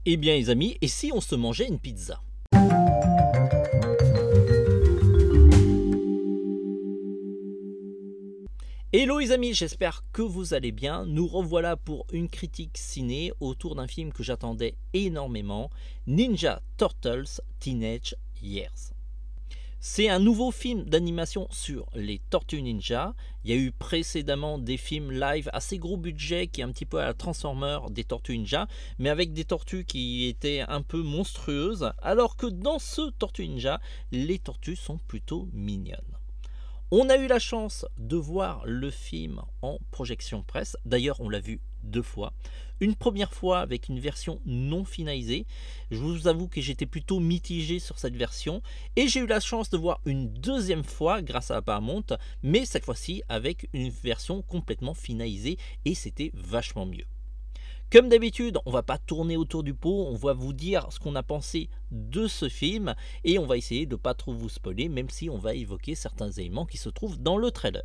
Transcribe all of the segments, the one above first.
Eh bien les amis, et si on se mangeait une pizza? Hello les amis, j'espère que vous allez bien. Nous revoilà pour une critique ciné autour d'un film que j'attendais énormément, Ninja Turtles Teenage Years. C'est un nouveau film d'animation sur les Tortues Ninja. Il y a eu précédemment des films live assez gros budget qui est un petit peu à la Transformer des Tortues Ninja, mais avec des tortues qui étaient un peu monstrueuses, alors que dans ce Tortue Ninja, les tortues sont plutôt mignonnes. On a eu la chance de voir le film en projection presse, d'ailleurs on l'a vu 2 fois. Une première fois avec une version non finalisée, je vous avoue que j'étais plutôt mitigé sur cette version, et j'ai eu la chance de voir une deuxième fois grâce à la Paramount, mais cette fois-ci avec une version complètement finalisée, et c'était vachement mieux. Comme d'habitude, on va pas tourner autour du pot, on va vous dire ce qu'on a pensé de ce film et on va essayer de pas trop vous spoiler, même si on va évoquer certains éléments qui se trouvent dans le trailer.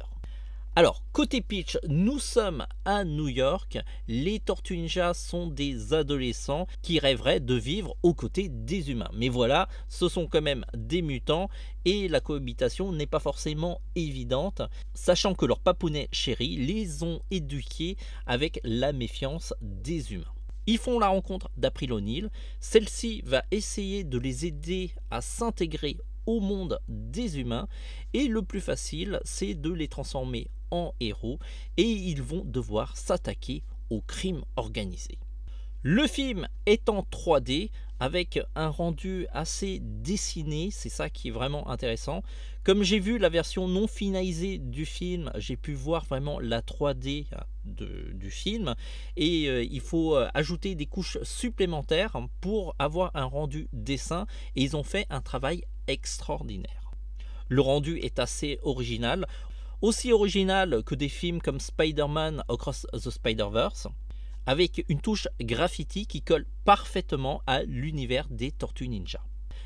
Alors, côté pitch, nous sommes à New York. Les Tortues Ninja sont des adolescents qui rêveraient de vivre aux côtés des humains. Mais voilà, ce sont quand même des mutants et la cohabitation n'est pas forcément évidente, sachant que leur papounet chéri les ont éduqués avec la méfiance des humains. Ils font la rencontre d'April O'Neil. Celle-ci va essayer de les aider à s'intégrer au monde des humains et le plus facile, c'est de les transformer en héros et ils vont devoir s'attaquer au crime organisé. Le film est en 3D avec un rendu assez dessiné, c'est ça qui est vraiment intéressant. Comme j'ai vu la version non finalisée du film, j'ai pu voir vraiment la 3D du film et il faut ajouter des couches supplémentaires pour avoir un rendu dessin et ils ont fait un travail extraordinaire. Le rendu est assez original, aussi original que des films comme Spider-Man Across the Spider-Verse, avec une touche graffiti qui colle parfaitement à l'univers des Tortues Ninja.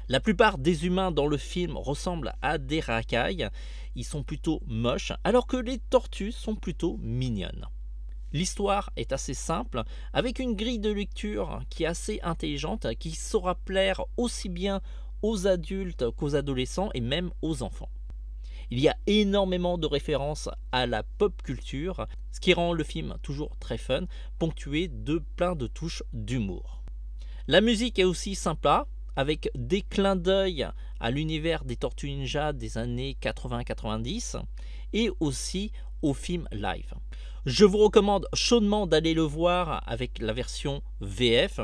La plupart des humains dans le film ressemblent à des racailles, ils sont plutôt moches, alors que les tortues sont plutôt mignonnes. L'histoire est assez simple, avec une grille de lecture qui est assez intelligente, qui saura plaire aussi bien aux adultes qu'aux adolescents et même aux enfants. Il y a énormément de références à la pop culture, ce qui rend le film toujours très fun, ponctué de plein de touches d'humour. La musique est aussi sympa, avec des clins d'œil à l'univers des Tortues Ninja des années 80-90 et aussi au film live. Je vous recommande chaudement d'aller le voir avec la version VF,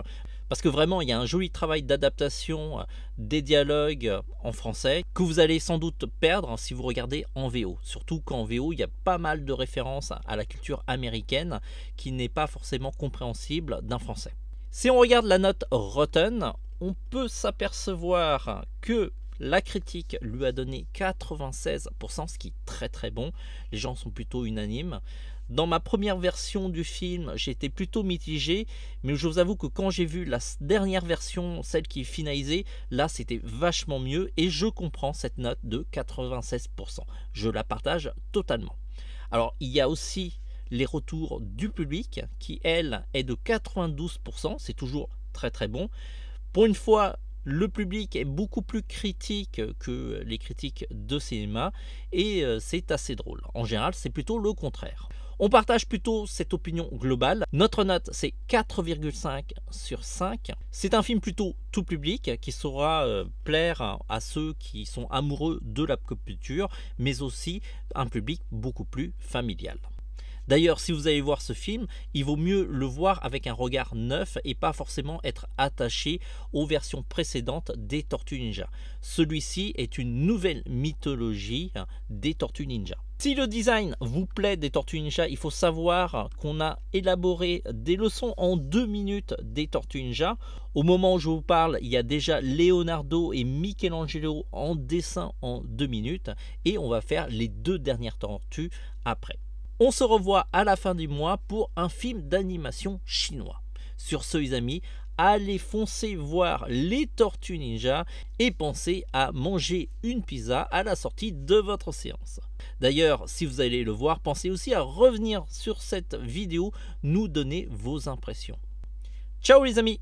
parce que vraiment il y a un joli travail d'adaptation des dialogues en français que vous allez sans doute perdre si vous regardez en VO. Surtout qu'en VO il y a pas mal de références à la culture américaine qui n'est pas forcément compréhensible d'un français. Si on regarde la note Rotten, on peut s'apercevoir que la critique lui a donné 96%, ce qui est très très bon. Les gens sont plutôt unanimes. Dans ma première version du film, j'étais plutôt mitigé, mais je vous avoue que quand j'ai vu la dernière version, celle qui est finalisée, là c'était vachement mieux et je comprends cette note de 96%. Je la partage totalement. Alors il y a aussi les retours du public qui, elle, est de 92%, c'est toujours très très bon. Pour une fois, le public est beaucoup plus critique que les critiques de cinéma et c'est assez drôle. En général, c'est plutôt le contraire. On partage plutôt cette opinion globale. Notre note, c'est 4,5 sur 5. C'est un film plutôt tout public qui saura plaire à ceux qui sont amoureux de la pop culture, mais aussi un public beaucoup plus familial. D'ailleurs, si vous allez voir ce film, il vaut mieux le voir avec un regard neuf et pas forcément être attaché aux versions précédentes des Tortues Ninja. Celui-ci est une nouvelle mythologie des Tortues Ninja. Si le design vous plaît des Tortues Ninja, il faut savoir qu'on a élaboré des leçons en 2 minutes des Tortues Ninja. Au moment où je vous parle, il y a déjà Leonardo et Michelangelo en dessin en 2 minutes et on va faire les 2 dernières tortues après. On se revoit à la fin du mois pour un film d'animation chinois. Sur ce les amis, allez foncer voir les Tortues Ninja et pensez à manger une pizza à la sortie de votre séance. D'ailleurs, si vous allez le voir, pensez aussi à revenir sur cette vidéo, nous donner vos impressions. Ciao les amis!